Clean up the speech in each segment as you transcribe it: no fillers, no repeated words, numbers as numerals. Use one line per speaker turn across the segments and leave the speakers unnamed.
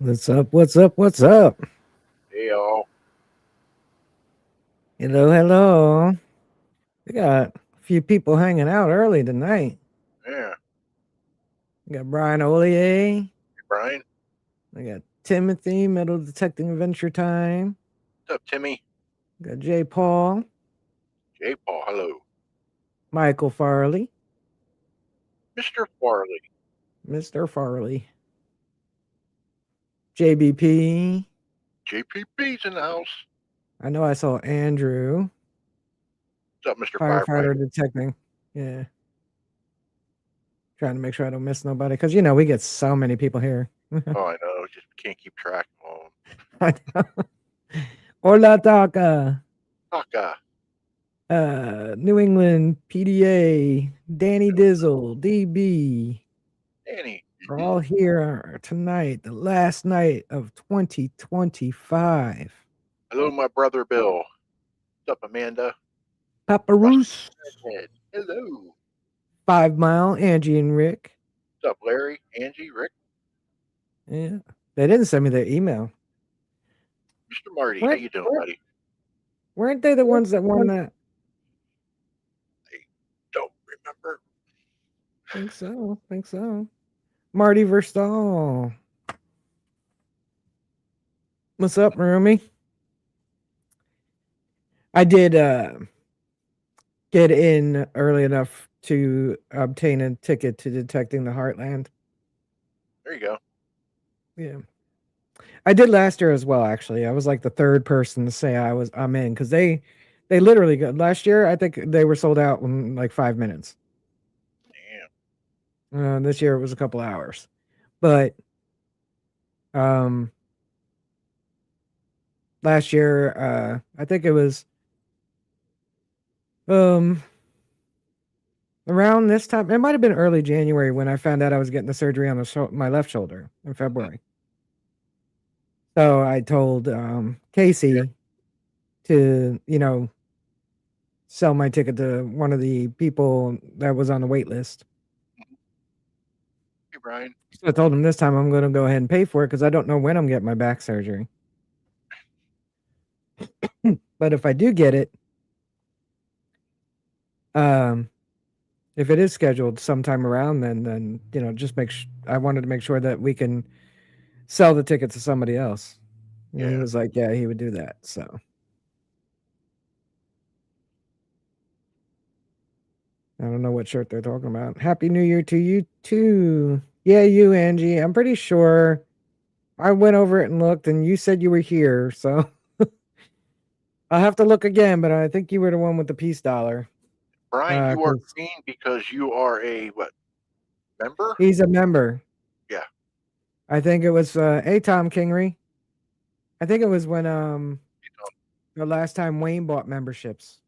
What's up? What's up? What's up?
Hey, y'all.
Hello, hello. We got a few people hanging out early tonight.
Yeah.
We got Brian Ollier.
Hey, Brian.
We got Timothy, Metal Detecting Adventure Time.
What's up, Timmy?
We got J. Paul,
J. Paul. Hello.
Michael Farley,
Mr. Farley.
Mr. Farley, JBP.
JPP's in the house.
I know I saw Andrew,
What's up, Mr.
firefighter
Firefighter?
detecting. Yeah, trying to make sure I don't miss nobody because we get so many people here.
Oh, I know. Just can't keep track of them.
I know. Hola, Taka.
Taka.
New England PDA, Danny Dizzle, DB,
Danny.
are all here tonight, the last night of 2025.
Hello, my brother Bill. What's up, Amanda? Rusty
Paparoose,
Redhead. Hello.
5 Mile, Angie and Rick.
What's up, Larry? Angie? Rick?
Yeah, they didn't send me their email.
Mr. Marty. How
Weren't,
you doing, buddy?
weren't they the ones that won that?
I don't remember.
Think so. Think so. Marty Verstal. What's up, Rumi? I did get in early enough to obtain a ticket to Detecting the Heartland.
There you go.
Yeah. I did last year as well, actually. I was like the third person to say I'm in because they literally got last year, I think they were sold out in like 5 minutes.
Damn.
This year it was a couple hours. But um last year, I think it was um around this time. It might have been early January when I found out I was getting the surgery on my left shoulder in
Hmm.
February. So I told
Yeah.
Casey to, sell my ticket to one of the people that was on the wait list.
Mhm. Hey, Brian.
So I told him this time I'm going to go ahead and pay for it because I don't know when I'm getting my back surgery. But if I do get it, um, if it is scheduled sometime around then just I wanted to make sure that we can sell the ticket to somebody else. And he
Yeah.
was like, yeah, he would do that. So I don't know what shirt they're talking about. Happy New Year to you too. Yeah, you, Angie. I'm pretty sure I went over it and looked, and you said you were here. So I'll have to look again, but I think you were the one with the peace dollar.
Brian, you are
'Cause
green because you are a, what, member?
he's a member.
Yeah.
I think it was Tom Kingery. I think it was when the last time Wayne bought memberships.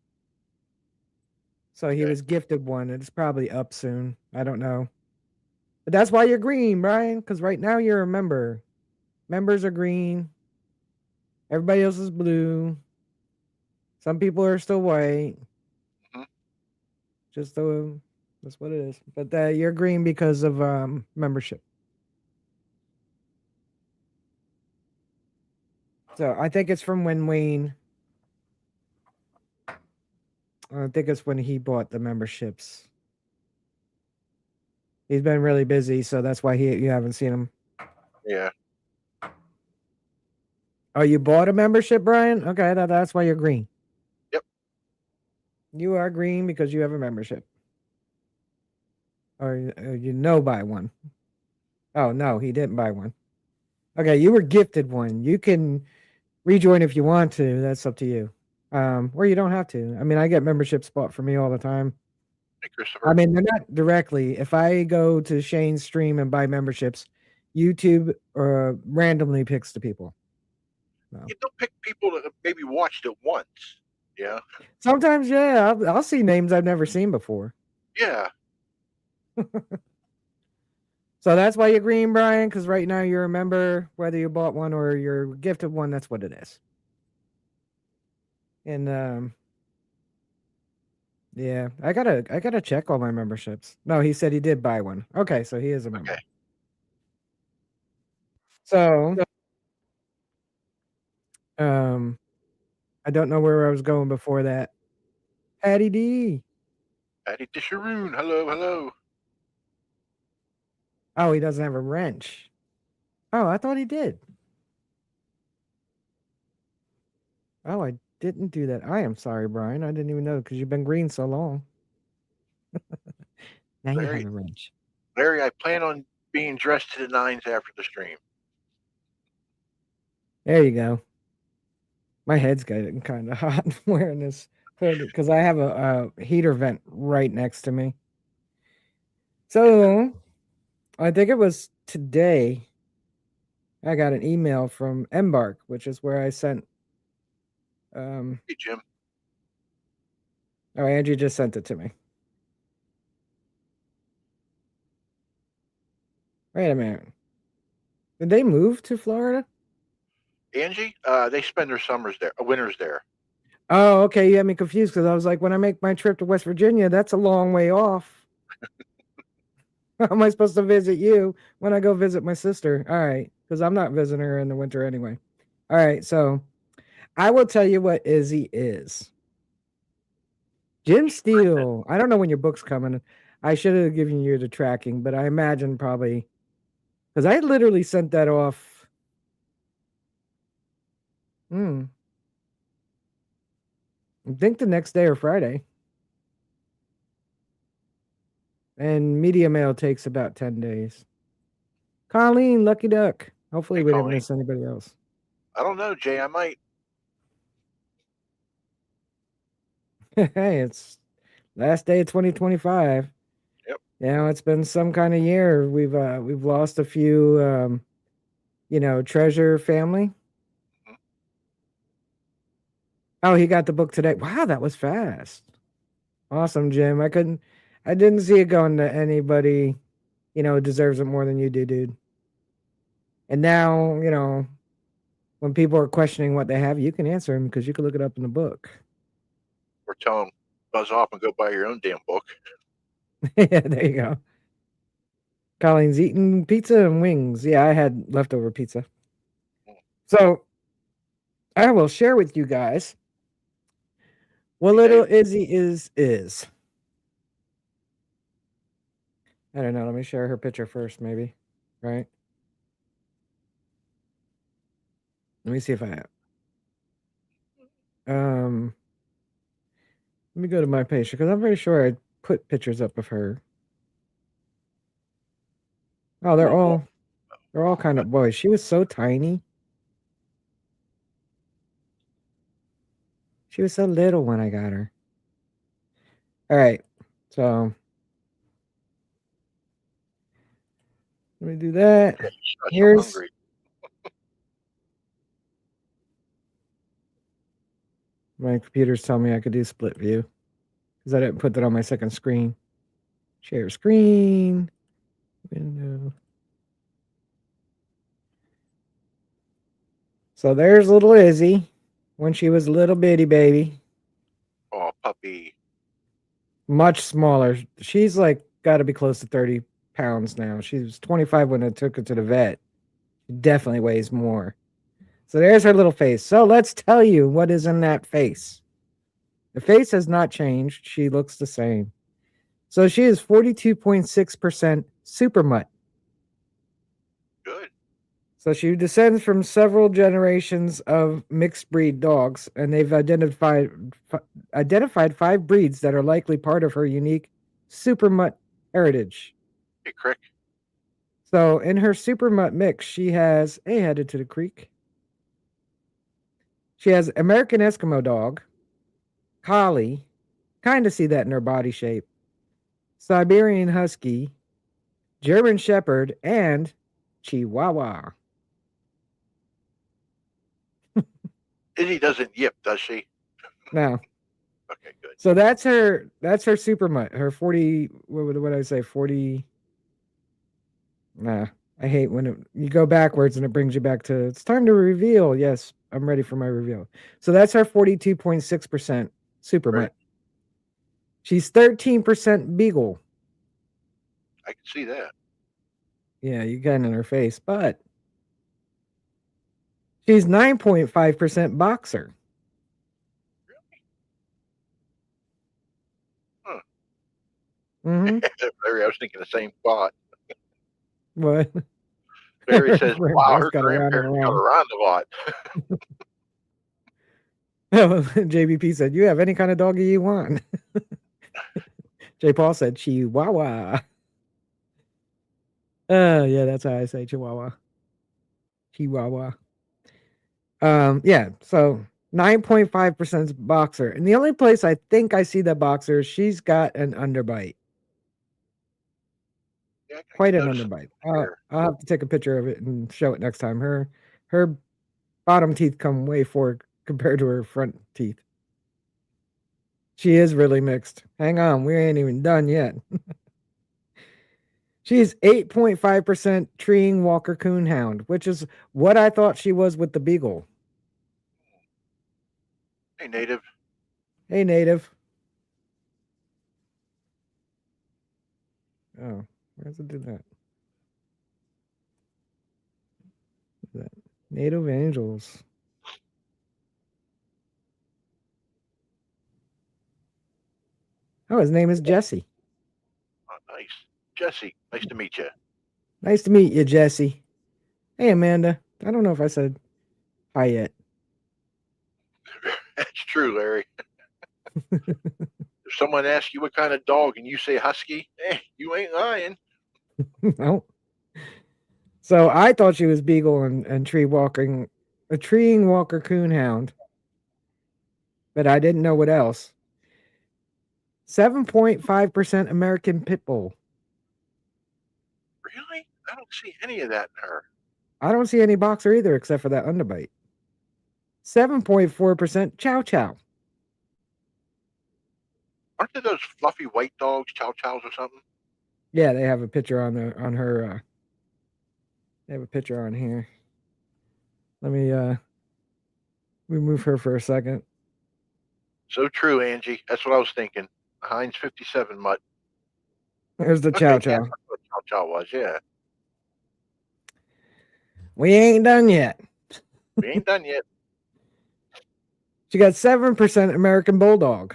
So he
Okay.
was gifted one. It's probably up soon. I don't know. But that's why you're green, Brian, because right now you're a member. Members are green. Everybody else is blue. Some people are still white.
Hmm.
Just that's what it is. But you're green because of membership. So I think it's from when Wayne. I think it's when he bought the memberships. He's been really busy, so that's why you haven't seen him.
Yeah.
Oh, you bought a membership, Brian? Okay, that's why you're green.
Yep.
You are green because you have a membership, or buy one. Oh no, he didn't buy one. Okay, you were gifted one. You can rejoin if you want to. That's up to you. Or you don't have to. I mean, I get memberships bought for me all the time.
Hey,
I
Christopher.
mean, they're not directly. If I go to Shane's stream and buy memberships, YouTube randomly picks the people. No.
You don't pick people that have maybe watched it once. Yeah.
Sometimes, yeah, I'll see names I've never seen before.
Yeah.
So that's why you're green, Brian, because right now you're a member, whether you bought one or you're gifted one, that's what it is. And yeah, I gotta check all my memberships. No, he said he did buy one. Okay, so he is a
Okay.
member. So, um, I don't know where I was going before that. Patty D.
Patty Disharoon. Hello, hello.
Oh, he doesn't have a wrench. Oh, I thought he did. Oh, I didn't do that. I am sorry, Brian. I didn't even know because you've been green so long. Now you have
Larry,
a wrench.
Larry, I plan on being dressed to the nines after the stream.
There you go. My head's getting kind of hot wearing this hood because I have a heater vent right next to me. So I think it was today I got an email from Embark, which is where I sent.
Hey, Jim.
Oh, Angie just sent it to me. Wait a minute. Did they move to Florida?
Angie, they spend their summers there, winters there.
Oh, okay. You had me confused because I was like, when I make my trip to West Virginia, that's a long way off. How am I supposed to visit you when I go visit my sister? All right, because I'm not visiting her in the winter anyway. All right, so I will tell you what Izzy is. Jim Steele. I don't know when your book's coming. I should have given you the tracking, but I imagine probably because I literally sent that off. I think the next day or Friday. And media mail takes about 10 days. Colleen, lucky duck. Hopefully,
Hey,
we didn't
Colleen.
miss anybody else.
I don't know, Jay. I might.
Hey, it's last day of 2025.
Yep.
It's been some kind of year. We've lost a few treasure family.
Mhm.
Oh, he got the book today. Wow, that was fast. Awesome, Jim. I didn't see it going to anybody, deserves it more than you do, dude. And now, when people are questioning what they have, you can answer them because you can look it up in the book.
Or tell them buzz off and go buy your own damn book.
Yeah, there you go. Colleen's eating pizza and wings. Yeah, I had leftover pizza.
Mm.
So I will share with you guys what
Hey,
little
Dave.
Izzy is. I don't know. Let me share her picture first, maybe. Right? Let me see if I have. Um, let me go to my page because I'm very sure I put pictures up of her. Oh,
Ooh,
they're all kind of boys. She was so tiny. She was so little when I got her. All right. So let me do that.
shush, I'm
Here's
hungry.
my computer's telling me I could do split view because I didn't put that on my second screen. Share screen. Window. So there's little Izzy when she was a little bitty baby.
Oh, puppy.
Much smaller. She's like got to be close to 30 pounds now. She was 25 when I took her to the vet. She definitely weighs more. So there's her little face. So let's tell you what is in that face. The face has not changed. She looks the same. So she is 42.6% super mutt.
Good.
So she descends from several generations of mixed breed dogs, and they've identified 5 breeds that are likely part of her unique super mutt heritage.
Hey, Crick.
So in her super mutt mix, she has headed to the creek. She has American Eskimo dog, collie, kind of see that in her body shape, Siberian husky, German shepherd, and Chihuahua.
Izzy doesn't yip, does she?
Now,
Okay, good.
so that's her super mutt. Her 40. What would I say? 40. Nah, I hate when you go backwards and it brings you back to it's time to reveal. Yes, I'm ready for my reveal. So that's her 42.6% super
Ready?
mutt. She's 13% beagle.
I can see that.
Yeah, you got it in her face, but She's 9.5% boxer.
Huh.
Mm-hmm.
Larry, I was thinking the same thought.
What?
Barry
Her
says, "Wow,
grandpa's
her
got around and
grandparents got
around.
around a lot."
JBP said, "You have any kind of doggy you want." J. Paul said, "Chihuahua." Yeah, that's how I say Chihuahua. Chihuahua. Yeah. So 9.5% boxer, and the only place I think I see that boxer, she's got an underbite.
Yeah, I
Quite
can
an
notice
underbite.
here.
I'll have to take a picture of it and show it next time. Her bottom teeth come way forward compared to her front teeth. She is really mixed. Hang on, we ain't even done yet. She's 8.5% treeing Walker Coonhound, which is what I thought she was with the Beagle.
Hey, native.
Hey, native. Oh, where does it do that? That Native Angels. Oh, his name is Jesse.
Oh, nice, Jesse. Nice to meet you.
Nice to meet you, Jesse. Hey, Amanda. I don't know if I said hi yet.
That's true, Larry. If someone asks you what kind of dog and you say husky, you ain't lying.
No. So I thought she was Beagle and tree walking, a treeing Walker Coonhound, but I didn't know what else. 7.5% American Pit Bull.
Really? I don't see any of that in her.
I don't see any boxer either except for that underbite. 7.4% Chow Chow.
Aren't there those fluffy white dogs, chow chows or something?
Yeah, they have a picture on her. They have a picture on here. Let me remove her for a second.
So true, Angie. That's what I was thinking. Heinz 57 mutt.
There's the Chow
Okay, yeah,
Chow.
that's what chow chow was. Yeah,
We ain't done yet.
we ain't done yet.
She got 7% American Bulldog.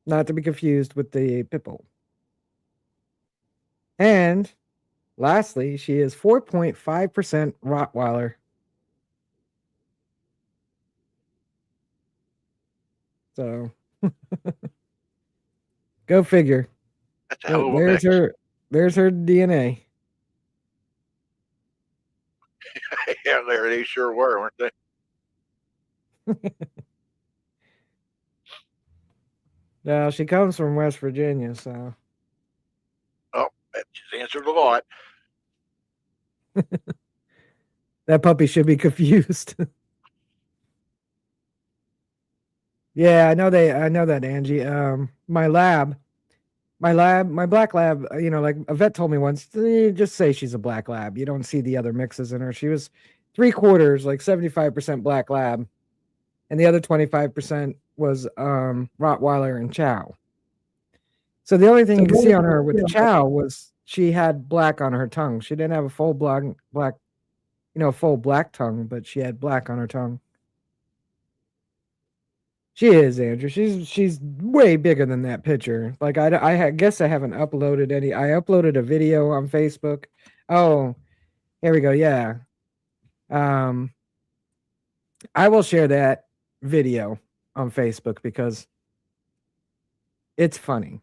Not to be confused with the Pit Bull. And lastly, she is 4.5% Rottweiler. So go figure.
That's a hell of a
There's
mix.
her DNA.
Yeah, Larry, they sure were, weren't they?
Now she comes from West Virginia, so
Oh, that just answered a lot.
that puppy should be confused. Yeah, I know that, Angie. My black lab, like a vet told me once, just say she's a black lab. You don't see the other mixes in her. She was 3/4, like 75% black lab, and the other 25% was Rottweiler and Chow. So the only thing you can see on her with the Chow was she had black on her tongue. She didn't have a full black, full black tongue, but she had black on her tongue. She is, Andrew. She's way bigger than that picture. Like I guess I haven't uploaded any. I uploaded a video on Facebook. Oh, here we go. Yeah. Um, I will share that video on Facebook because it's funny.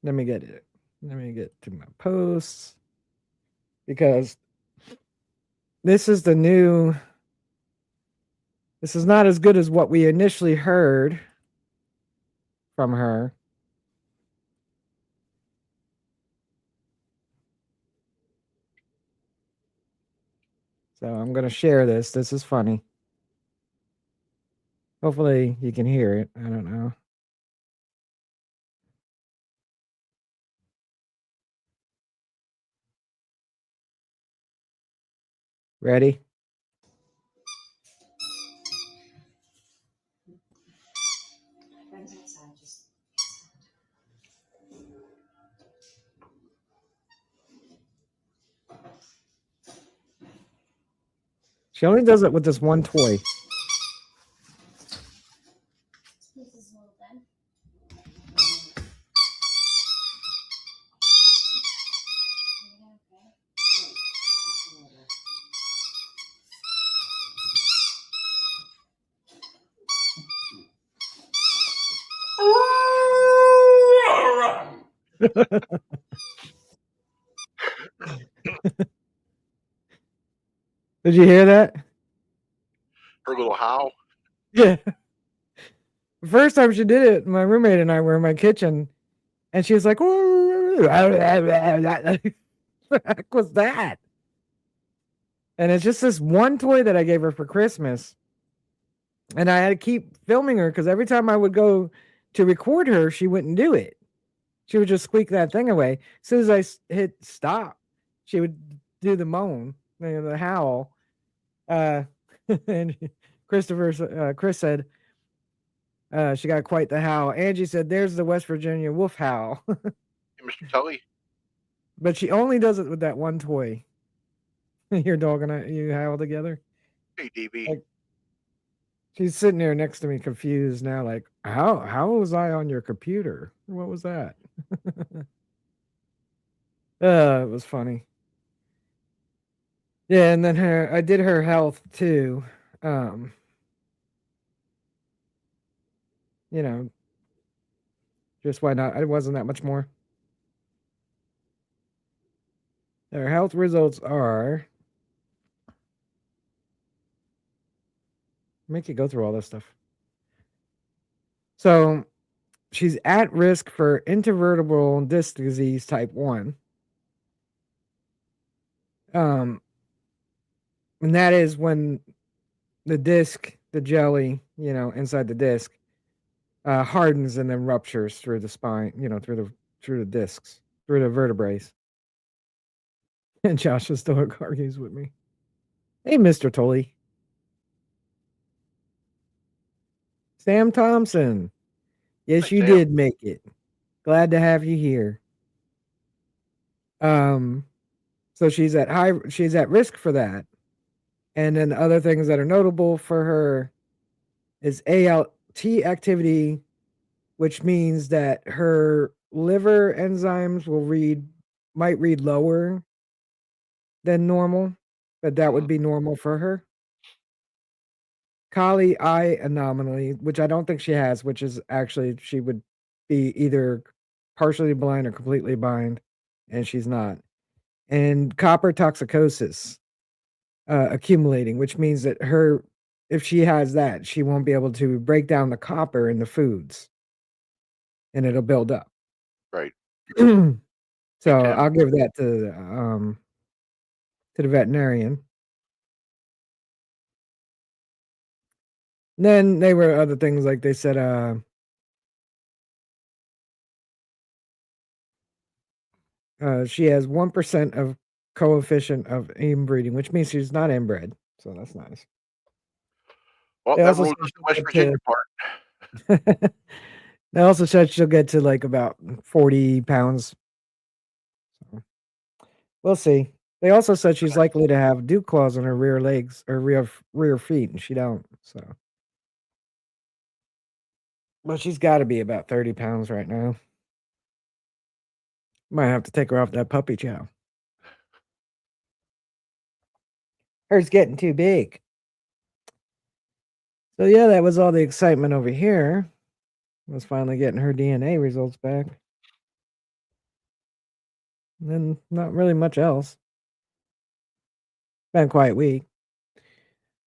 Let me get it. Let me get to my posts because this is the new. This is not as good as what we initially heard from her. So I'm going to share this. This is funny. Hopefully you can hear it. I don't know. Ready? She only does it with this one toy. Did you hear that?
Her little howl.
Yeah. The first time she did it, my roommate and I were in my kitchen, and she was like, "What the heck was that?" And it's just this one toy that I gave her for Christmas. And I had to keep filming her because every time I would go to record her, she wouldn't do it. She would just squeak that thing away. As soon as I hit stop, she would do the moan, the howl. And Chris said, she got quite the howl. Angie said, "There's the West Virginia wolf howl."
Hey, Mr. Tully.
But she only does it with that one toy. Your dog and you howl together.
Hey, DB.
Like, she's sitting there next to me, confused now. Like, how was I on your computer? What was that? It was funny. Yeah, and then I did her health too. You know, just why not? It wasn't that much more. Her health results are. Make you go through all this stuff. So she's at risk for intervertebral disc disease type 1. And that is when the disc, the jelly, inside the disc, hardens and then ruptures through the spine, through the discs, through the vertebrae. And Josh is still argues with me. Hey, Mr. Tully. Sam Thompson. Yes,
Hey,
you
Sam.
did make it. Glad to have you here. So she's at risk for that. And then other things that are notable for her is ALT activity, which means that her liver enzymes might read lower than normal, but that would be normal for her. Kali eye anomaly, which I don't think she has, which is actually she would be either partially blind or completely blind, and she's not. And copper toxicosis accumulating, which means that if she has that, she won't be able to break down the copper in the foods, and it'll build up.
Right.
So
Hey,
I'll give that to the veterinarian. Then they were other things like they said, she has 1% of coefficient of inbreeding, which means she's not inbred. So that's nice.
Well, that rules the West Virginia part.
They also said she'll get to like about 40 pounds. So we'll see. They also said she's likely to have dew claws on her rear legs or rear feet, and she don't. So, well, she's got to be about 30 pounds right now. Might have to take her off that puppy chow. Her's getting too big. So yeah, that was all the excitement over here. Was finally getting her DNA results back. And then not really much else. Been a quiet week.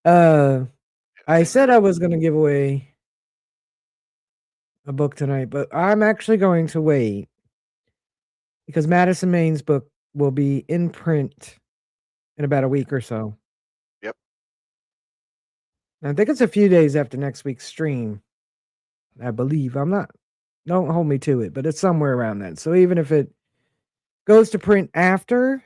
I said I was gonna give away a book tonight, but I'm actually going to wait because Madison Maine's book will be in print in about a week or so.
Yep.
I think it's a few days after next week's stream. I believe. Don't hold me to it, but it's somewhere around that. So even if it goes to print after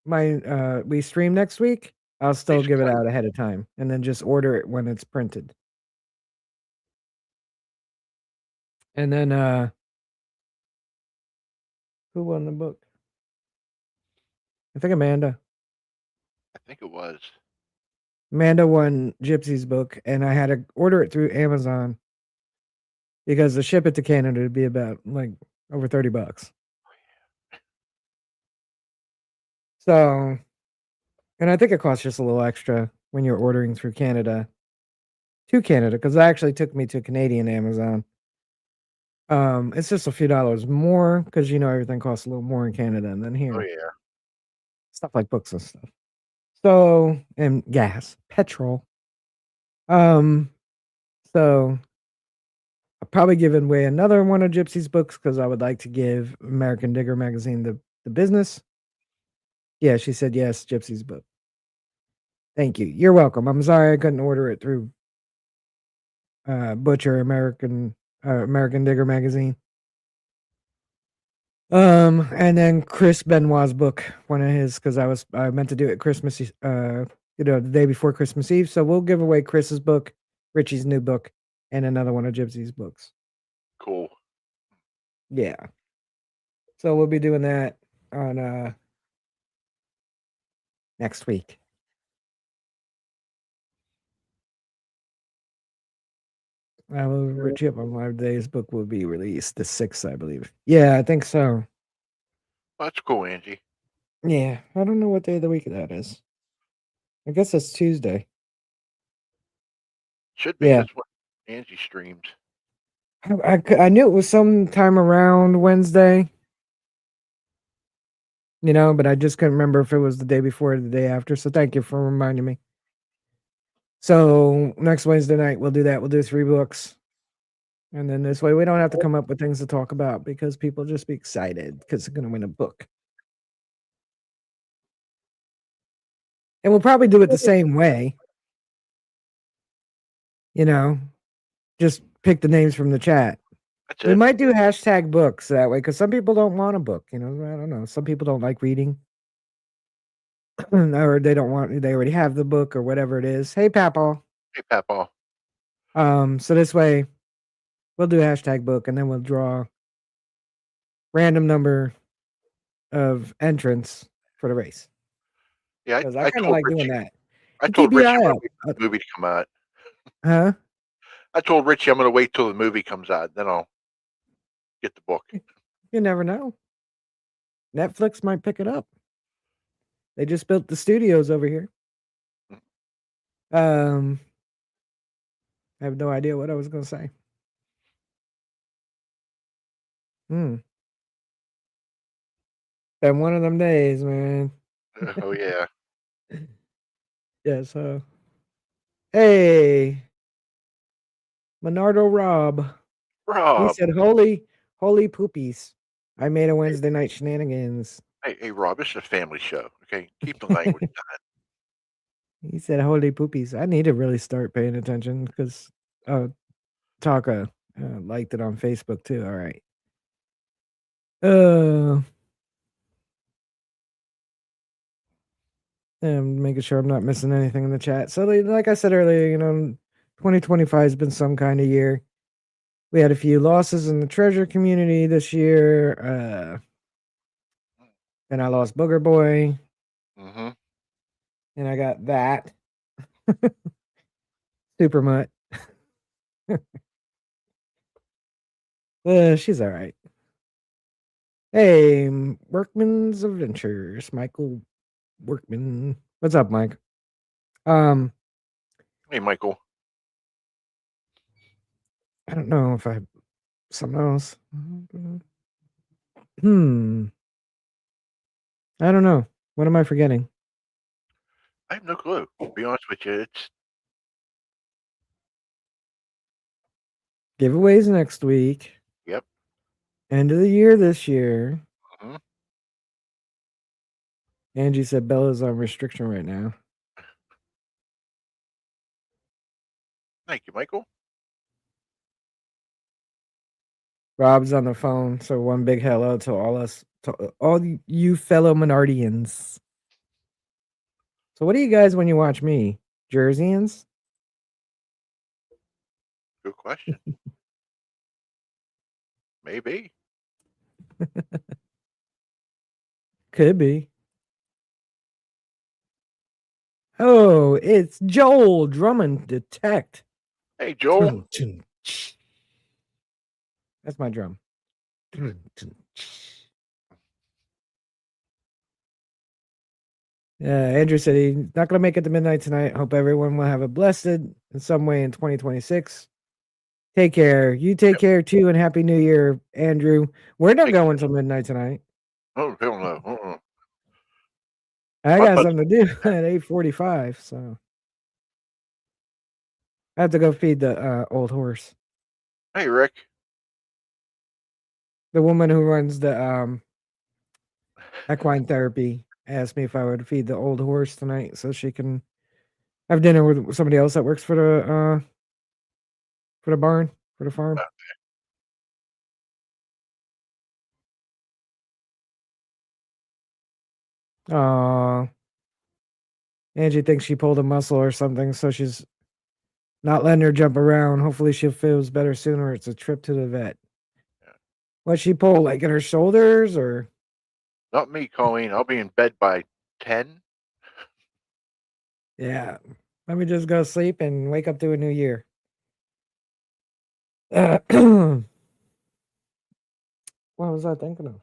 we stream next week, I'll still give it out ahead of time and then just order it when it's printed. And then who won the book? I think Amanda.
I think it was.
Amanda won Gypsy's book, and I had to order it through Amazon because to ship it to Canada would be about like over $30. So, and I think it costs just a little extra when you're ordering through Canada to Canada because it actually took me to Canadian Amazon. It's just a few dollars more because everything costs a little more in Canada than
Oh
here.
yeah.
Stuff like books and stuff. So, and gas, petrol. Um, so I'll probably give away another one of Gypsy's books because I would like to give American Digger magazine the business. Yeah, she said yes, Gypsy's book. Thank you. You're welcome. I'm sorry I couldn't order it through Butcher American Digger magazine. And then Chris Benoit's book, one of his, because I meant to do it Christmas, the day before Christmas Eve. So we'll give away Chris's book, Richie's new book, and another one of Gypsy's books.
Cool.
Yeah. So we'll be doing that on next week. I will Richie up on live days. Book will be released the 6th, I believe. Yeah, I think so.
That's cool, Angie.
Yeah, I don't know what day of the week that is. I guess it's Tuesday.
Should be.
Yeah.
That's what Angie streams.
I knew it was sometime around Wednesday, but I just couldn't remember if it was the day before or the day after. So thank you for reminding me. So next Wednesday night, we'll do that. We'll do 3 books. And then this way, we don't have to come up with things to talk about because people just be excited because they're going to win a book. And we'll probably do it the same way. Just pick the names from the chat.
That's
We
it.
might do hashtag books that way because some people don't want a book. I don't know. Some people don't like reading. Or they already have the book or whatever it is. Hey, Papa.
Hey, Papa.
So this way, we'll do hashtag book and then we'll draw random number of entrants for the race.
Yeah,
Because I
I
kind of
told
like doing
Richie.
that.
I
And keep
told
your
Richie I'm
eye
gonna
out.
wait for the movie to come out.
Huh?
I told Richie I'm gonna wait till the movie comes out, then I'll get the book.
You never know. Netflix might pick it up. They just built the studios over here. I have no idea what I was going to say. Been one of them days, man.
Oh yeah.
Yeah, so. Hey, Monardo Rob. He
Rob.
said, holy poopies. I made a Wednesday night shenanigans.
Hey, Rob. This is a family show. Okay, keep the language down.
He said, holy poopies. I need to really start paying attention because Taka liked it on Facebook too. All right. I'm making sure I'm not missing anything in the chat. So, like I said earlier, 2025 has been some kind of year. We had a few losses in the treasure community this year. And I lost Booger Boy.
Mm-hmm.
And I got that. Super Mutt. She's all right. Hey, Workman's Adventures, Michael Workman. What's up, Mike?
Hey, Michael.
I don't know if I have something else. I don't know. What am I forgetting?
I have no clue. To be honest with you, it's
Giveaways next week.
yep.
End of the year this year.
Mm-hmm.
Angie said Bella's on restriction right now.
Thank you, Michael.
Rob's on the phone, so one big hello to all you fellow Menardians. So, what do you guys when you watch me? Jerseyans?
Good question. Maybe.
Could be. Oh, it's Joel Drummond Detect.
Hey, Joel.
That's my drum. Andrew said he's not going to make it to midnight tonight. Hope everyone will have a blessed in some way in 2026. Take care. You take care too, and Happy New Year, Andrew. We're not going till midnight tonight.
Oh, hell no.
I got something to do at 8:45, so I have to go feed the old horse.
Hey, Rick.
The woman who runs the equine therapy asked me if I would feed the old horse tonight so she can have dinner with somebody else that works for the barn, for the farm. Aw. Angie thinks she pulled a muscle or something, so she's not letting her jump around. Hopefully she feels better sooner. It's a trip to the vet. What she pull, like in her shoulders or?
Not me, Colleen. I'll be in bed by 10.
Yeah. Let me just go sleep and wake up to a new year. What was I thinking of?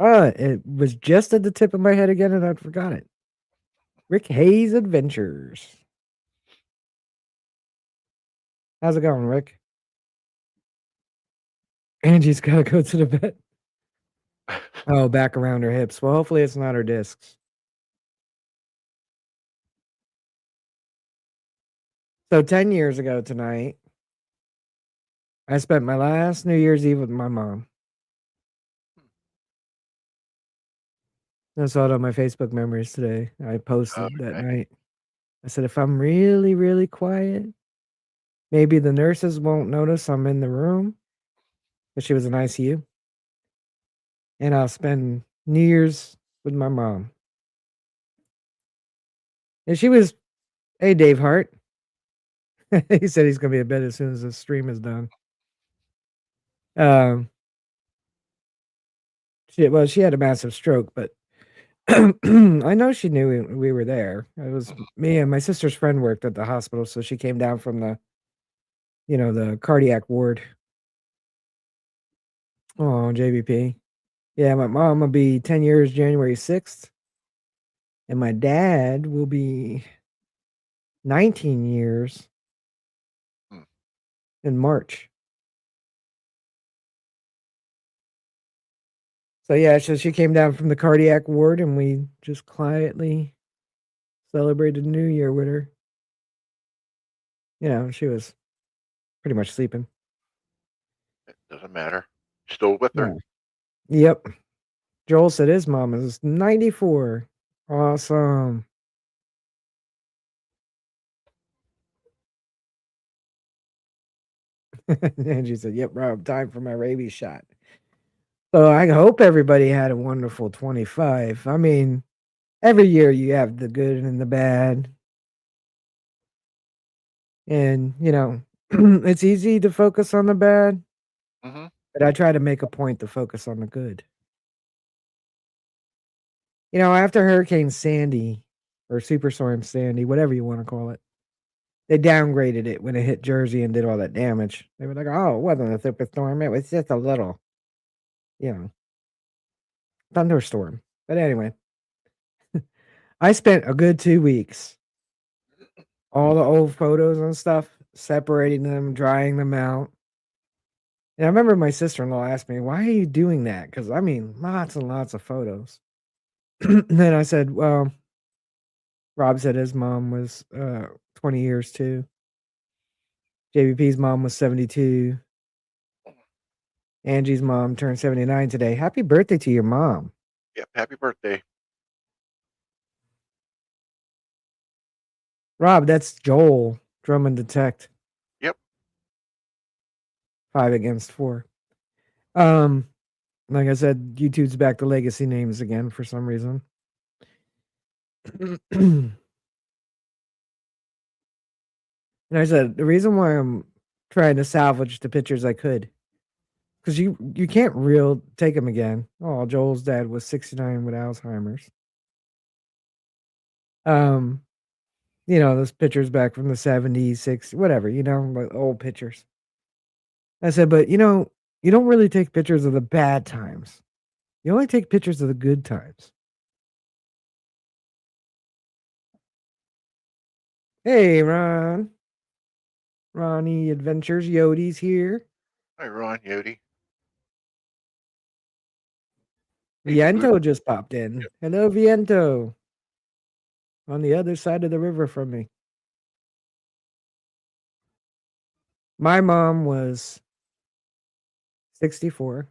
It was just at the tip of my head again and I forgot it. Rick Hayes Adventures. How's it going, Rick? Angie's got to go to the vet. Oh, back around her hips. Well, hopefully it's not her discs. So 10 years ago tonight, I spent my last New Year's Eve with my mom. I saw it on my Facebook memories today. I posted that night. I said, if I'm really, really quiet, maybe the nurses won't notice I'm in the room. But she was in ICU. And I'll spend New Year's with my mom. And she was, hey, Dave Hart. He said he's going to be in bed as soon as the stream is done. She had a massive stroke, but I know she knew we were there. It was me and my sister's friend worked at the hospital, so she came down from the cardiac ward. Oh, JBP. Yeah, my mom will be 10 years January 6th. And my dad will be 19 years in March. So yeah, so she came down from the cardiac ward and we just quietly celebrated New Year with her. She was pretty much sleeping.
It doesn't matter. Still with her?
Yep. Joel said his mom is 94. Awesome. Angie said, yep, Rob, time for my rabies shot. So I hope everybody had a wonderful 25. I mean, every year you have the good and the bad. And, it's easy to focus on the bad, but I try to make a point to focus on the good. After Hurricane Sandy or Superstorm Sandy, whatever you want to call it, they downgraded it when it hit Jersey and did all that damage. They were like, oh, it wasn't a superstorm. It was just a little, thunderstorm. But anyway, I spent a good 2 weeks, all the old photos and stuff, separating them, drying them out. And I remember my sister-in-law asked me, why are you doing that? Because, I mean, lots and lots of photos. And then I said, well, Rob said his mom was 20 years too. JVP's mom was 72. Angie's mom turned 79 today. Happy birthday to your mom.
Yep, happy birthday.
Rob, that's Joel Drummond Detect.
Yep.
5 against 4. Like I said, YouTube's back to legacy names again for some reason. And I said the reason why I'm trying to salvage the pictures I could, because you can't take them again. Oh, Joel's dad was 69 with Alzheimer's. You know, those pictures back from the 70s, 60s, whatever, you know, like old pictures. I said, but you know, you don't really take pictures of the bad times. You only take pictures of the good times. Hey, Ron. Ronnie Adventures Yodi's here.
Hi, Ron, Yodi.
Viento just popped in. Yep. Hello, Viento. On the other side of the river from me. My mom was 64.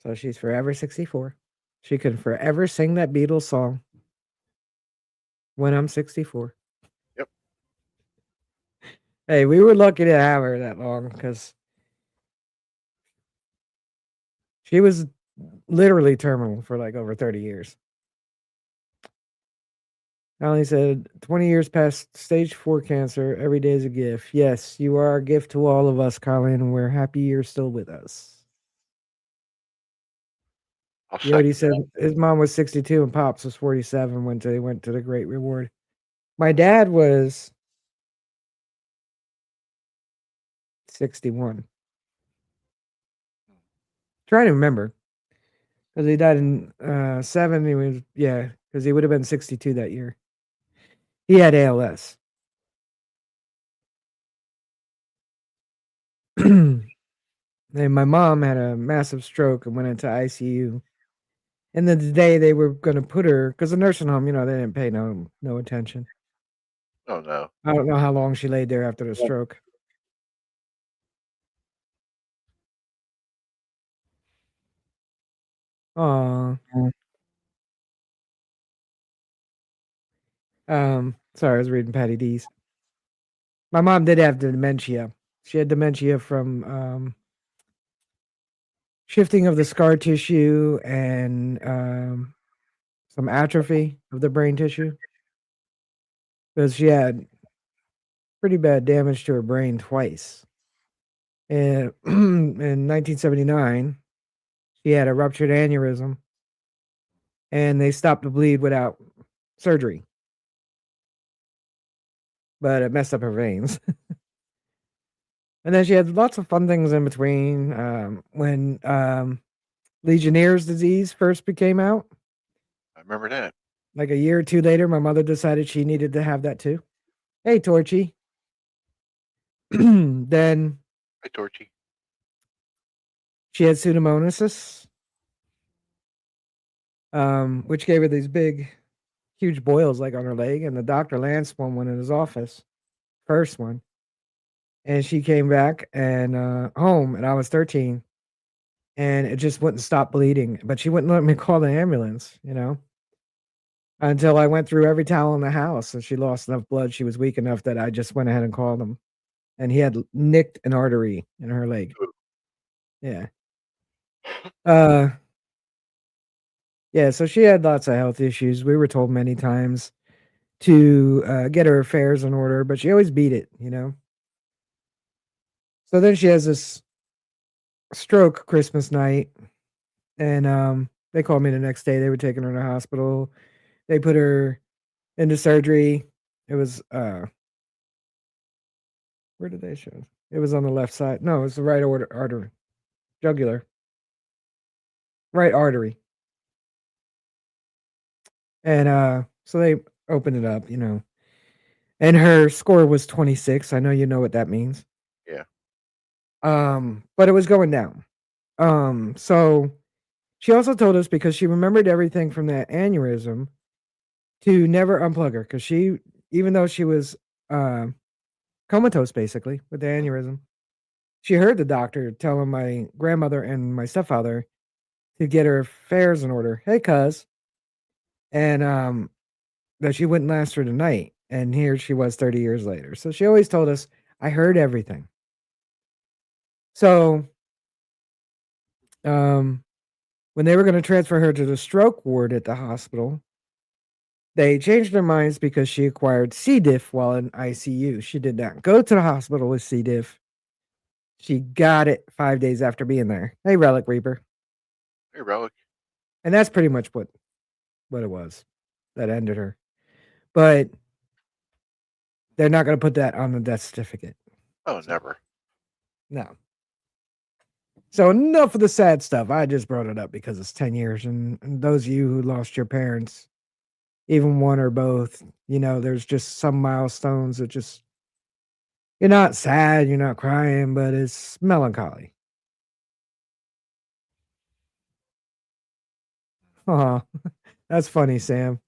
So she's forever 64. She can forever sing that Beatles song when I'm 64.
Yep.
Hey, we were lucky to have her that long because she was literally terminal for like over 30 years. Allie said, 20 years past stage 4 cancer. Every day is a gift. Yes, you are a gift to all of us, Colin, and we're happy you're still with us. Yodi said his mom was 62 and Pops was 47 when they went to the Great Reward. My dad was 61. Trying to remember. Because he died in 7. He was, yeah, because he would have been 62 that year. He had ALS. And my mom had a massive stroke and went into ICU. And then the day they were going to put her, because the nursing home, you know, they didn't pay no attention.
Oh, no.
I don't know how long she laid there after the stroke. Aw. Sorry, I was reading Patty D's. My mom did have dementia. She had dementia from shifting of the scar tissue and some atrophy of the brain tissue. Because she had pretty bad damage to her brain twice. And in 1979, she had a ruptured aneurysm, and they stopped the bleed without surgery. But it messed up her veins. And then she had lots of fun things in between. When Legionnaire's disease first became out,
I remember that.
like a year or two later, my mother decided she needed to have that too. Hey, Torchy. Then
Hi, Torchy.
she had pseudomonas, which gave her these big, huge boils like on her leg. And the doctor lanced one in his office, first one. And she came back and home, and I was 13, and it just wouldn't stop bleeding. But she wouldn't let me call the ambulance, you know, until I went through every towel in the house, and she lost enough blood. She was weak enough that I just went ahead and called him. And he had nicked an artery in her leg. Yeah. Yeah, so she had lots of health issues. We were told many times to get her affairs in order, but she always beat it, you know. So then she has this stroke Christmas night, and they called me the next day. They were taking her to the hospital. They put her into surgery. It was where did they show? It was on the left side. No, it was the right artery. Jugular. Right artery. And so they opened it up, you know. And her score was 26. I know you know what that means.
Yeah.
But it was going down. So she also told us, because she remembered everything from that aneurysm, to never unplug her, because she, even though she was comatose basically with the aneurysm, she heard the doctor telling my grandmother and my stepfather to get her affairs in order. Hey, cuz. And that she wouldn't last her the night. And here she was 30 years later. So she always told us, I heard everything. So when they were going to transfer her to the stroke ward at the hospital, they changed their minds because she acquired C. diff while in ICU. She did not go to the hospital with C. diff. She got it 5 days after being there. Hey, Relic Reaper.
Hey, Relic.
And that's pretty much what it was that ended her. But they're not going to put that on the death certificate.
Oh, never.
No. So enough of the sad stuff. I just brought it up because it's 10 years. And those of you who lost your parents, even one or both, there's just some milestones that just, you're not sad, you're not crying, but it's melancholy. Oh, that's funny, Sam.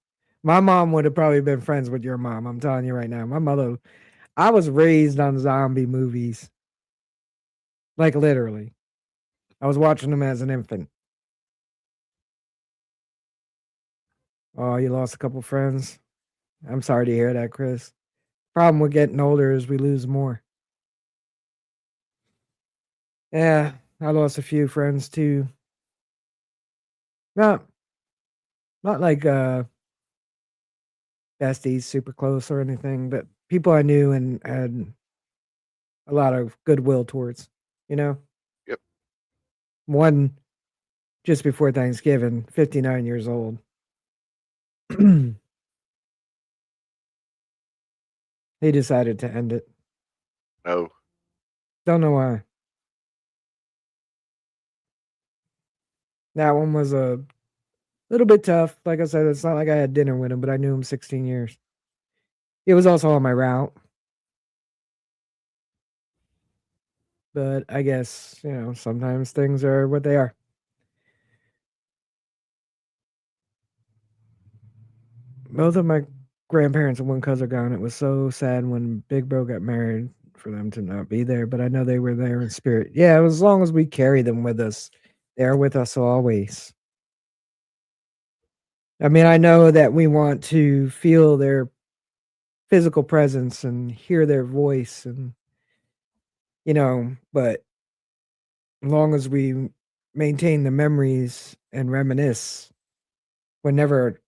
My mom would have probably been friends with your mom. I'm telling you right now. My mother, I was raised on zombie movies. Like literally. I was watching them as an infant. Oh, you lost a couple friends. I'm sorry to hear that, Chris. Problem with getting older is we lose more. Yeah, I lost a few friends too. Not not like besties super close or anything, but people I knew and had a lot of goodwill towards, you know?
Yep.
One just before Thanksgiving, 59 years old. He decided to end it.
No.
Don't know why. That one was a little bit tough. Like I said, it's not like I had dinner with him, but I knew him 16 years. It was also on my route. But I guess, sometimes things are what they are. Both of my grandparents and one cousin are gone. It was so sad when Big Bro got married for them to not be there, but I know they were there in spirit. Yeah, as long as we carry them with us, they're with us always. I mean, I know that we want to feel their physical presence and hear their voice and but as long as we maintain the memories and reminisce, we're never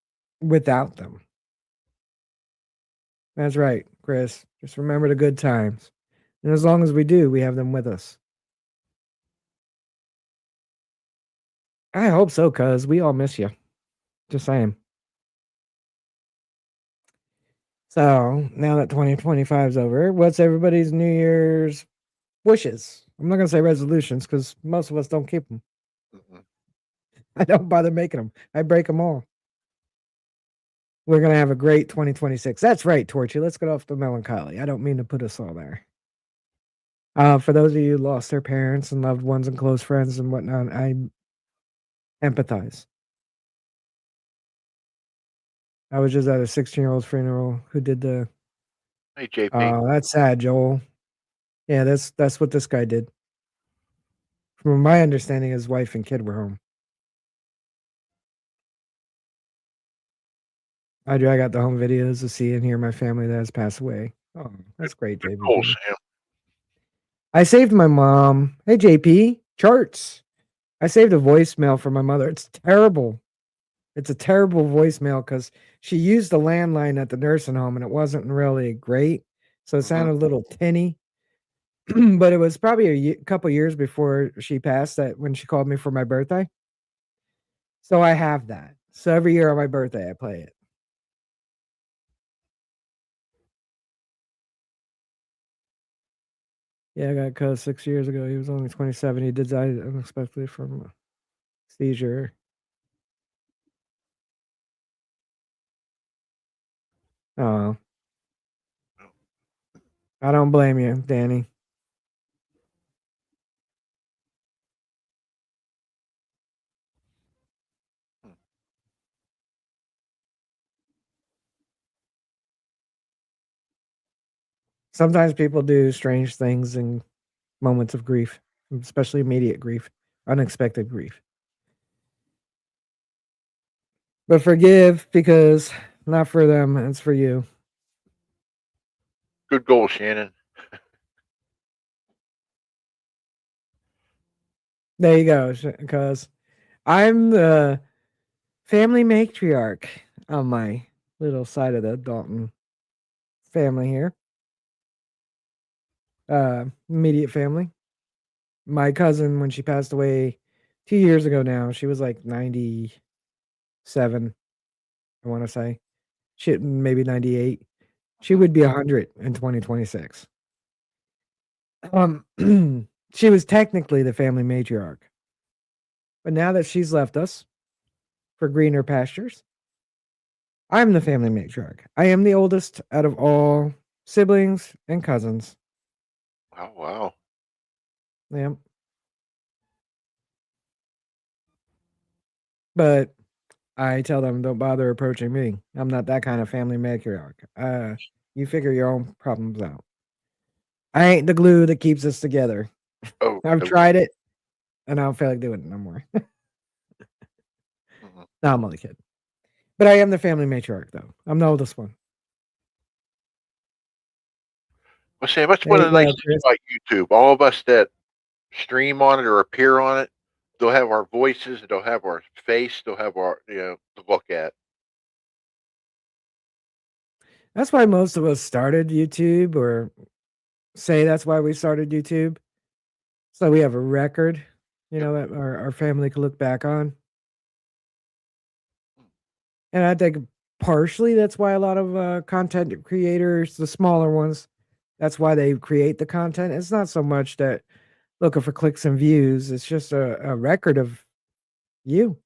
without them. That's right, Chris. Just remember the good times. And as long as we do, we have them with us. I hope so, cuz we all miss you. Just saying. So now that 2025 is over, what's everybody's New Year's wishes? I'm not going to say resolutions because most of us don't keep them.
Mm-mm.
I don't bother making them, I break them all. We're going to have a great 2026. That's right, Torchy. Let's get off the melancholy. I don't mean to put us all there. For those of you who lost their parents and loved ones and close friends and whatnot, I empathize. I was just at a 16-year-old funeral who did the.
Hey, JP.
Oh, that's sad, Joel. Yeah, that's what this guy did. From my understanding, his wife and kid were home. I got the home videos to see and hear my family that has passed away. Oh, that's great,
Good goal,
JP.
Sam.
I saved my mom. Hey, JP, charts. I saved a voicemail for my mother. It's terrible. It's a terrible voicemail because she used the landline at the nursing home and it wasn't really great. So it sounded a little tinny. But it was probably a couple years before she passed that when she called me for my birthday. So I have that. So every year on my birthday, I play it. Yeah, I got cut 6 years ago. He was only 27. He did die unexpectedly from a seizure. Oh, I don't blame you, Danny. Sometimes people do strange things in moments of grief, especially immediate grief, unexpected grief. But forgive because not for them, it's for you.
Good goal, Shannon.
There you go, because I'm the family matriarch on my little side of the Dalton family here. Immediate family. My cousin, when she passed away 2 years ago now, she was like 90. I want to say. She maybe 98. She
Mhm.
would be 100 in 2026. She was technically the family matriarch. But now that she's left us for greener pastures, I'm the family matriarch. I am the oldest out of all siblings and cousins.
Oh, wow.
Yeah. But I tell them don't bother approaching me. I'm not that kind of family matriarch. You figure your own problems out. I ain't the glue that keeps us together.
Oh,
I've
no.
tried it and I don't feel like doing it no more.
Mhm.
No, I'm only kidding. But I am the family matriarch though. I'm the oldest one.
Well, Sam, that's one
Hey,
of the nice things
Chris.
about YouTube. All of us that stream on it or appear on it, they'll have our voices, they'll have our face, they'll have our, to look at.
That's why most of us started YouTube or say that's why we started YouTube. So we have a record,
Yep.
that our family could look back on. And I think partially that's why a lot of content creators, the smaller ones, that's why they create the content. It's not so much that looking for clicks and views, it's just a record of you.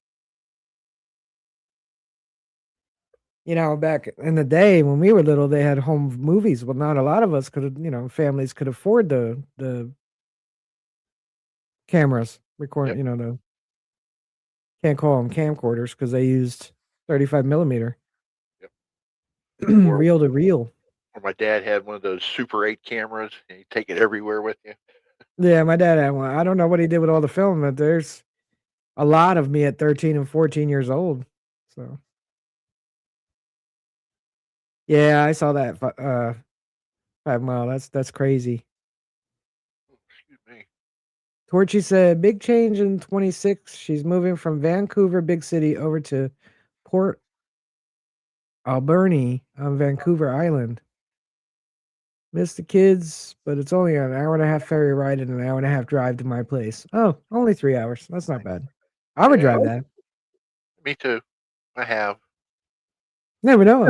Back in the day when we were little, they had home movies. Well, not a lot of us could, families could afford the cameras, record,
Yep.
the can't call them camcorders because they used 35 millimeter,
Yep. Or
reel to reel.
or my dad had one of those Super 8 cameras, and you take it everywhere with you.
Yeah, my dad had one. I don't know what he did with all the film, but there's a lot of me at 13 and 14 years old. So yeah, I saw that 5 mile. That's crazy.
Excuse me.
Torchy said big change in 26. She's moving from Vancouver, big city, over to Port Alberni on Vancouver Island. Miss the kids, but it's only an hour and a half ferry ride and an hour and a half drive to my place. Oh, only 3 hours. That's not bad. I would
Yeah,
drive that.
me too. I have.
Never know.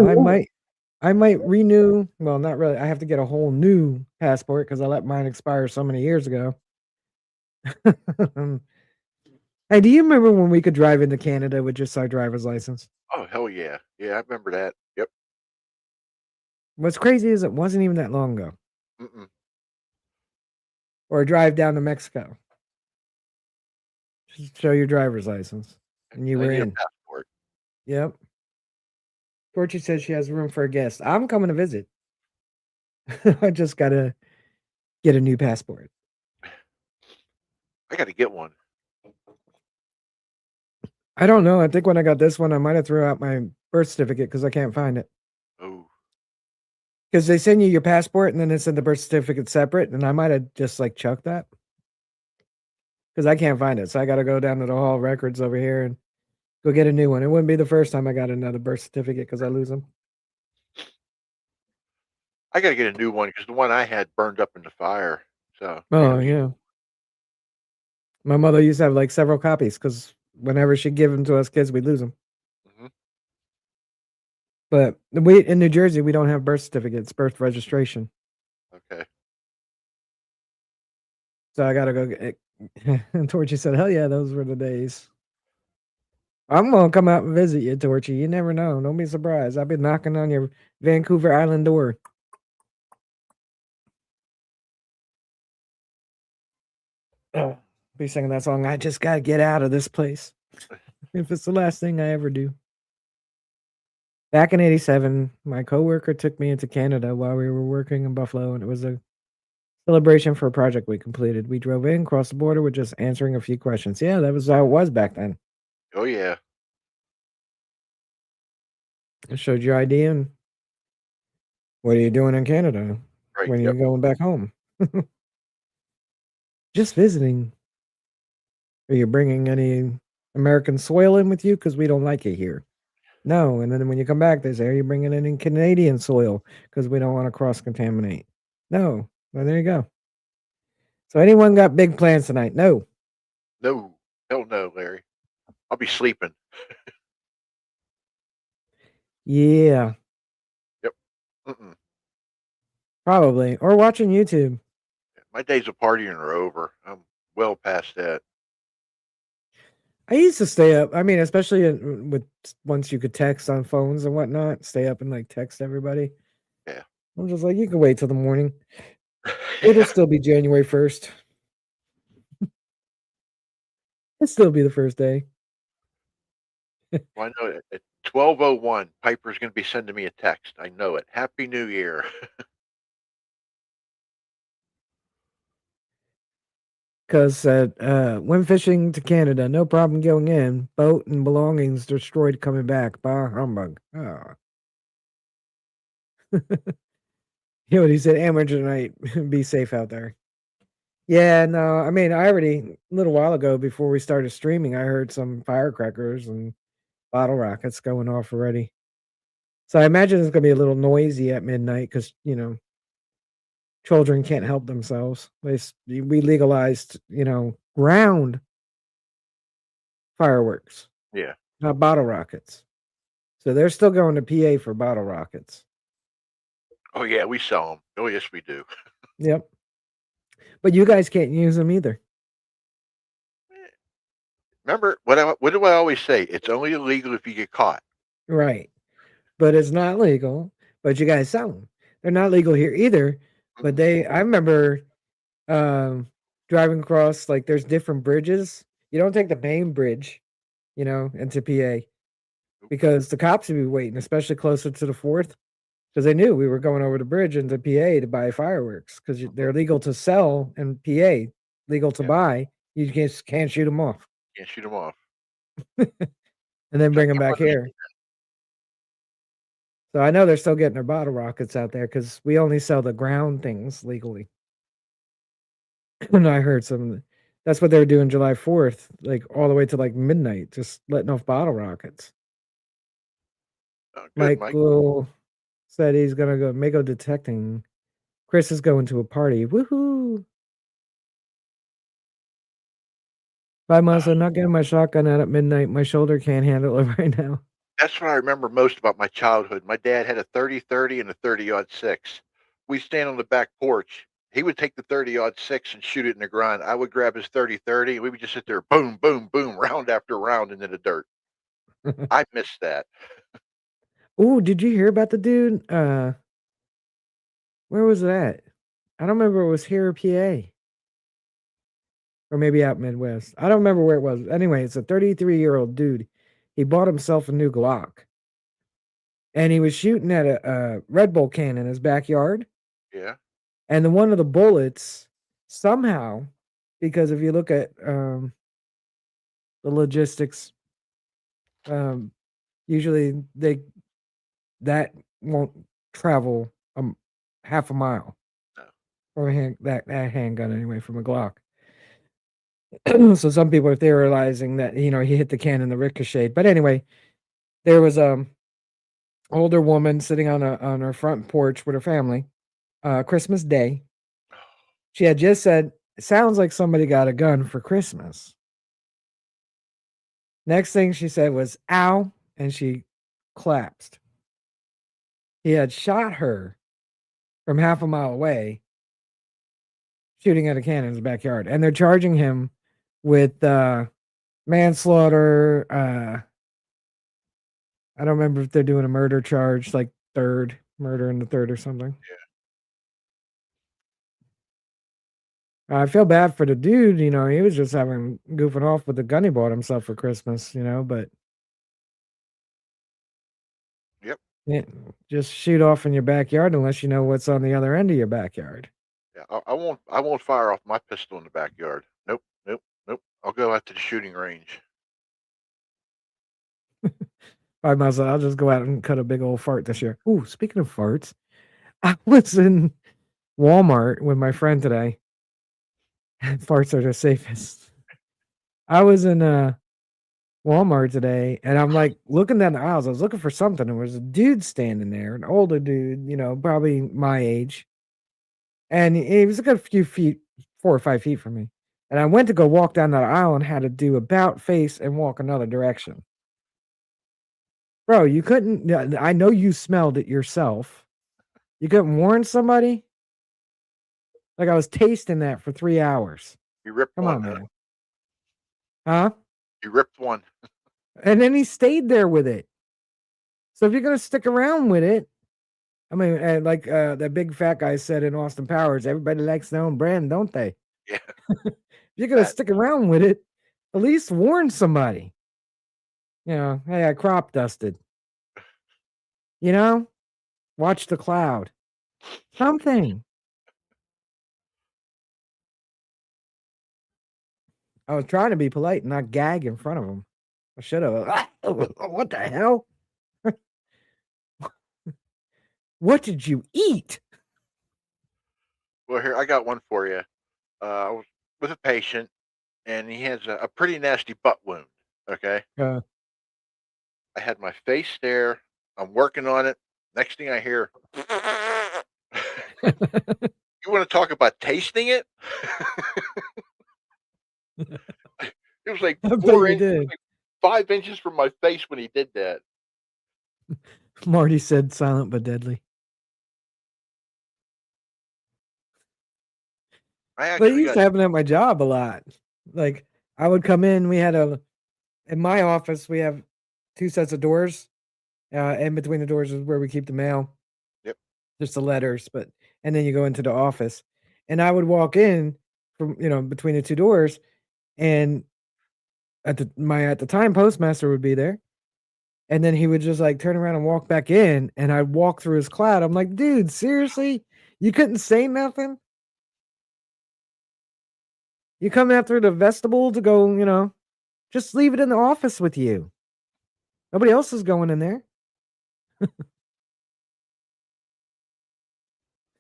I might renew. Well, not really. I have to get a whole new passport because I let mine expire so many years ago. Hey, do you remember when we could drive into Canada with just our driver's license?
Oh, hell yeah. Yeah, I remember that. Yep.
What's crazy is it wasn't even that long ago.
Mm-mm.
Or drive down to Mexico. Just show your driver's license, and you
I
were
need a
in.
passport.
Yep. Torchy says she has room for a guest. I'm coming to visit. I just gotta get a new passport.
I got to get one.
I don't know. I think when I got this one, I might have threw out my birth certificate because I can't find it.
Oh,
Because they send you your passport and then they send the birth certificate separate, and I might have just like chucked that because I can't find it. So I got to go down to the hall records over here and go get a new one. It wouldn't be the first time I got another birth certificate because I lose them.
I got to get a new one because the one I had burned up in the fire. So I got
Oh
to.
yeah, my mother used to have like several copies because whenever she give them to us kids, we lose them.
Mm-hmm.
But we in New Jersey, we don't have birth certificates, birth registration.
Okay.
So I gotta go get it. And Torchy said, "Hell yeah, those were the days." I'm gonna come out and visit you, Torchy. You never know. Don't be surprised. I've been knocking on your Vancouver Island door. Be singing that song. I just gotta get out of this place. If it's the last thing I ever do. Back in '87, my coworker took me into Canada while we were working in Buffalo, and it was a celebration for a project we completed. We drove in, crossed the border with just answering a few questions. Yeah, that was how it was back then.
Oh yeah.
I showed your ID and what are you doing in Canada?
Right.
When are you
Yep.
going back home? Just visiting. Are you bringing any American soil in with you? Because we don't like it here. No. And then when you come back, they say, are you bringing any Canadian soil? Because we don't want to cross contaminate. No. Well, there you go. So anyone got big plans tonight? No.
No. Hell no, Larry. I'll be sleeping.
Yeah,
Yep. Mm-mm.
probably. Or watching YouTube.
My days of partying are over. I'm well past that.
I used to stay up. I mean, especially with once you could text on phones and whatnot, stay up and like text everybody.
Yeah.
I'm just like, you can wait till the morning. It'll
Yeah.
still be January 1st. It'll still be the first day.
Well, I know at 12:01, Piper's going to be sending me a text. I know it. Happy New Year.
Because went fishing to Canada, no problem going in. Boat and belongings destroyed coming back. Bah humbug. Oh. You know what he said? Amateur tonight. Be safe out there. Yeah, no, I mean, I already, a little while ago before we started streaming, I heard some firecrackers and bottle rockets going off already. So I imagine it's going to be a little noisy at midnight because, children can't help themselves. We legalized, ground fireworks,
Yeah.
not bottle rockets. So they're still going to PA for bottle rockets.
Oh yeah, we sell them. Oh yes, we do.
Yep. But you guys can't use them either.
Remember what do I always say? It's only illegal if you get caught.
Right. But it's not legal. But you guys sell them. They're not legal here either. But
Mm-mm.
I remember um, driving across, like, there's different bridges. You don't take the main bridge, into PA because the cops would be waiting, especially closer to the 4th, because they knew we were going over the bridge into PA to buy fireworks because
Mm-hmm.
they're legal to sell in PA, legal to
Yeah,
buy. You just can't shoot them off
can't shoot them off.
and then
I
bring them
never
back here.
understood.
So I know they're still getting their bottle rockets out there because we only sell the ground things legally. And I heard some. That's what they were doing July 4th, like all the way to like midnight, just letting off bottle rockets.
Good, Mike.
Michael said he's gonna go Mako detecting. Chris is going to a party. Woohoo! Bye,
Uh,
Masa. Not getting my shotgun out at midnight. My shoulder can't handle it right now.
that's what I remember most about my childhood. My dad had a 30-30 and a 30-06. We'd stand on the back porch. He would take the 30-06 and shoot it in the ground. I would grab his 30-30 and we would just sit there, boom, boom, boom, round after round into the dirt. I miss that.
Oh, did you hear about the dude? Where was that? I don't remember. It was here or PA, or maybe out Midwest. I don't remember where it was. Anyway, it's a 33-year-old dude. He bought himself a new Glock, and he was shooting at a Red Bull can in his backyard.
Yeah.
And the one of the bullets somehow, because if you look at the logistics, um, usually that won't travel half a mile
No.
from that handgun anyway from a Glock. So some people are theorizing that he hit the can in the ricochet. But anyway, there was older woman sitting on her front porch with her family, Christmas Day. She had just said, "It sounds like somebody got a gun for Christmas." Next thing she said was, "Ow," and she collapsed. He had shot her from half a mile away, shooting at a cannon in his backyard, and they're charging him with manslaughter. I don't remember if they're doing a murder charge, like third murder in the third or something. I feel bad for the dude. He was just having goofing off with the gun he bought himself for Christmas. But
Yep.
yeah, just shoot off in your backyard unless you know what's on the other end of your backyard.
Yeah. I won't. I won't fire off my pistol in the backyard. Nope. Nope. Nope. I'll go out to the shooting range.
I might as well, I'll just go out and cut a big old fart this year. Ooh, speaking of farts, I was in Walmart with my friend today. Farts are the safest. I was in Walmart today and I'm like looking down the aisles. I was looking for something. And there was a dude standing there, an older dude, probably my age. And he was a good few feet, 4 or 5 feet from me. And I went to go walk down that aisle and had to do about face and walk another direction. Bro, you couldn't. I know you smelled it yourself. You couldn't warn somebody. Like I was tasting that for 3 hours.
You ripped
Come
one,
on,
huh?
man. Huh?
You ripped one.
And then he stayed there with it. So if you're gonna stick around with it, I mean, and like that big fat guy said in Austin Powers, everybody likes their own brand, don't they?
Yeah,
If you're gonna
that.
stick around with it, at least warn somebody. You know, hey, I crop dusted. You know, watch the cloud. Something. I was trying to be polite and not gag in front of him. I should have. What the hell? What did you eat?
Well, here I got one for you. I was with a patient, and he has a pretty nasty butt wound. Okay,
Uh,
I had my face there. I'm working on it. Next thing I hear, you want to talk about tasting it? It was like
I bet
four
you
inches,
did.
like 5 inches from my face when he did that.
Marty said silent but deadly.
I
But it
actually
used
got.
to happen at my job a lot. Like I would come in, we had in my office, we have two sets of doors. In between the doors is where we keep the mail,
Yep.
just the letters, but and then you go into the office. And I would walk in from, between the two doors, and at the time postmaster would be there. And then he would just like turn around and walk back in, and I'd walk through his cloud. I'm like, dude, seriously? You couldn't say nothing? You come out through the vestibule to go, just leave it in the office with you. Nobody else is going in there.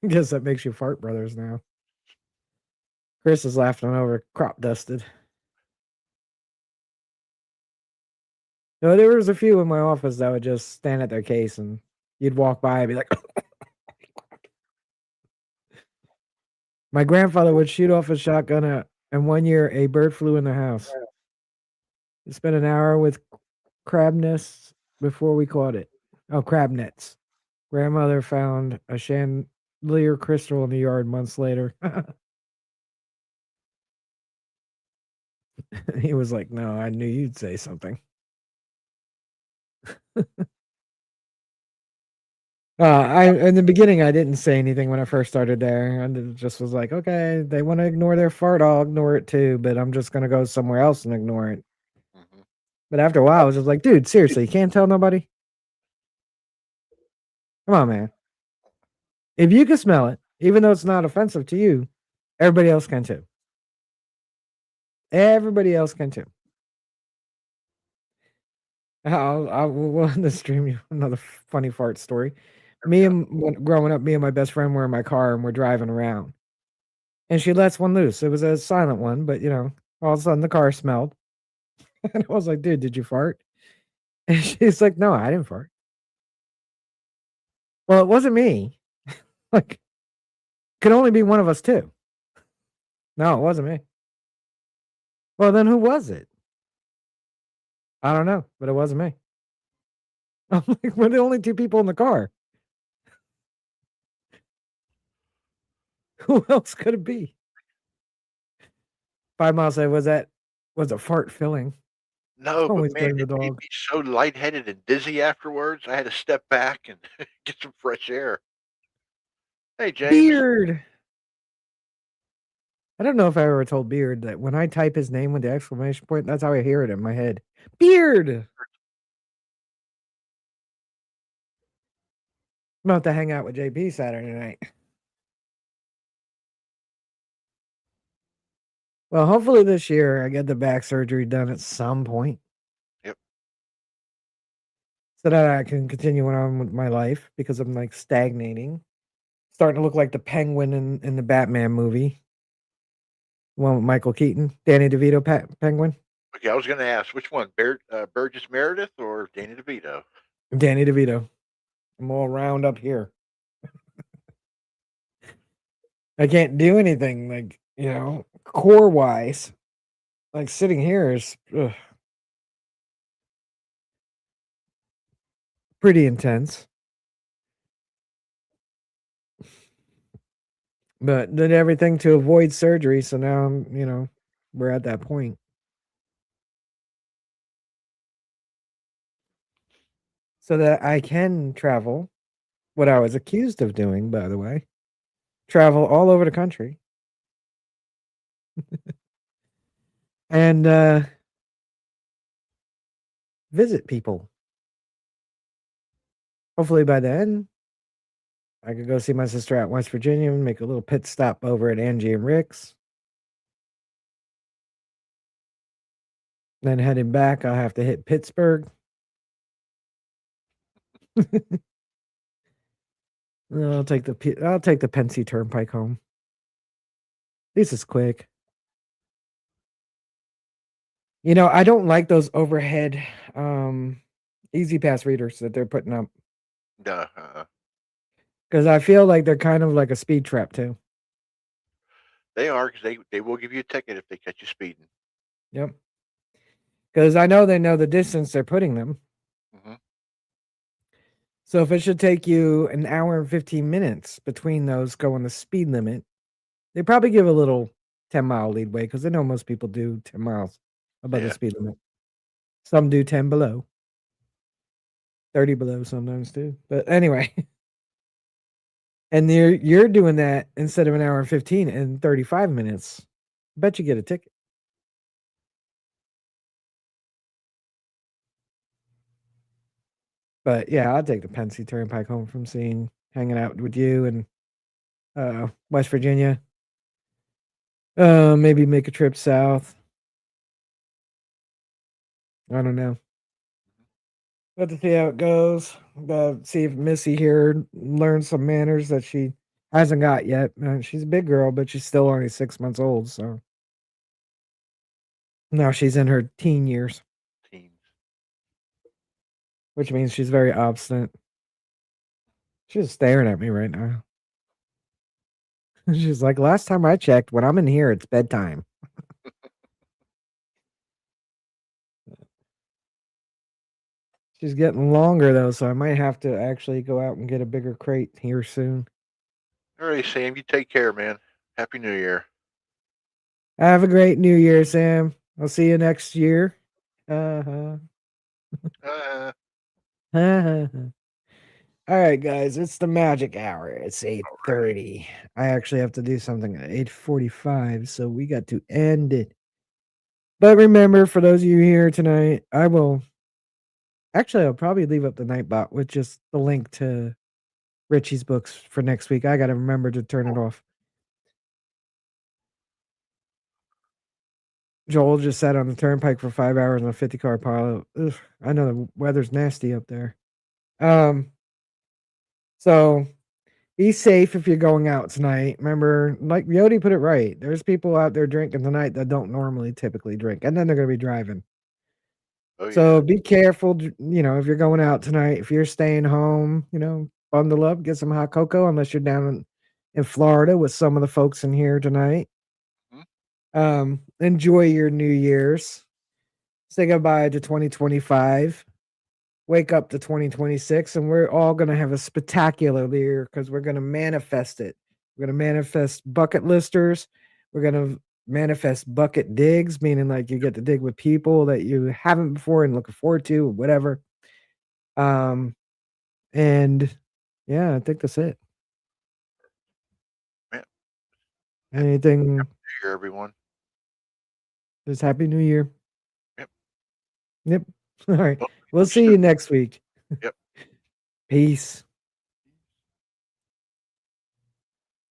I guess that makes you fart brothers now. Chris is laughing over crop dusted. No, there was a few in my office that would just stand at their case and you'd walk by and be like, my grandfather would shoot off a shotgun and 1 year a bird flew in the house. He spent an hour with crab nests before we caught it. Oh, crab nets. Grandmother found a chandelier crystal in the yard months later. He was like, no, I knew you'd say something. I in the beginning I didn't say anything when I first started there. I just was like, okay, they want to ignore their fart, I'll ignore it too, but I'm just gonna go somewhere else and ignore it.
Mhm.
But after a while, I was just like, dude, seriously, you can't tell nobody? Come on, man. If you can smell it, even though it's not offensive to you, everybody else can too. Everybody else can too. We'll end the stream you another funny fart story.
There we go.
Growing up, me and my best friend were in my car and we're driving around. And she lets one loose. It was a silent one, but all of a sudden the car smelled. And I was like, dude, did you fart? And she's like, no, I didn't fart. Well, it wasn't me. Like, could only be one of us too. No, it wasn't me. Well, then who was it? I don't know, but it wasn't me. I'm like, we're the only two people in the car. Who else could it be? 5 miles away, was a fart filling.
No, but
Always
man,
blame the
it made
dog.
me so lightheaded and dizzy afterwards. I had to step back and get some fresh air. Hey, James.
Beard. I don't know if I ever told Beard that when I type his name with the exclamation point, that's how I hear it in my head. Beard. I'm about to hang out with JP Saturday night. Well, hopefully this year I get the back surgery done at some point
Yep.
so that I can continue on with my life because I'm like stagnating. Starting to look like the penguin in the Batman movie. One with Michael Keaton, Danny DeVito penguin.
Okay, I was going to ask which one, Burgess Meredith or Danny DeVito?
Danny DeVito. I'm all round up here. I can't do anything like, core wise. Like sitting here is ugh. pretty intense. But did everything to avoid surgery, so now we're at that point. So that I can travel, what I was accused of doing, by the way. Travel all over the country. And visit people. Hopefully by then I could go see my sister out in West Virginia and make a little pit stop over at Angie and Rick's. Then heading back, I'll have to hit Pittsburgh. I'll take the Pensy Turnpike home. This is quick. I don't like those overhead Easy Pass readers that they're putting up because I feel like they're kind of like a speed trap too.
They are, because they will give you a ticket if they catch you speeding.
Yep. Because I know they know the distance they're putting them.
Mm-hmm.
So if it should take you an hour and 15 minutes between those going the speed limit, they probably give a little 10-mile leadway because they know most people do 10 miles above the speed limit. Some do 10 below. 30 below sometimes too. But anyway. And you're doing that instead of an hour and 15 in 35 minutes. Bet you get a ticket. But yeah, I'll take the Pensy Turnpike home from hanging out with you and West Virginia. Maybe make a trip south. I don't know. But to see how it goes. See if Missy here learns some manners that she hasn't got yet. She's a big girl, but she's still only 6 months old. So now she's in her teen years. Which means she's very obstinate. She's staring at me right now. She's like, last time I checked, when I'm in here, it's bedtime. She's getting longer, though, so I might have to actually go out and get a bigger crate here soon.
All right, Sam, you take care, man. Happy New Year.
Have a great New Year, Sam. I'll see you next year. Uh-huh. All right, guys, it's the magic hour. It's 8:30. I actually have to do something at 8:45, so we got to end it. But remember, for those of you here tonight, I'll probably leave up the Nightbot with just the link to Richie's books for next week. I got to remember to turn it off. Joel just sat on the turnpike for 5 hours on a 50-car pile. Ugh, I know the weather's nasty up there. So be safe if you're going out tonight. Remember, like Yodi put it right. There's people out there drinking tonight that don't normally typically drink, and then they're going to be driving. So be careful, if you're going out tonight. If you're staying home, bundle up, get some hot cocoa, unless you're down in Florida with some of the folks in here tonight. Enjoy your New Year's. Say goodbye to 2025. Wake up to 2026, and we're all going to have a spectacular year because we're going to manifest it. We're going to manifest bucket listers. We're going to manifest bucket digs, meaning like you get to dig with people that you haven't before and looking forward to, or whatever. And yeah, I think that's it.
Man.
Anything?
Happy New Year, everyone.
Just Happy New Year.
Yep.
All right. We'll see you next week.
Yep.
Peace.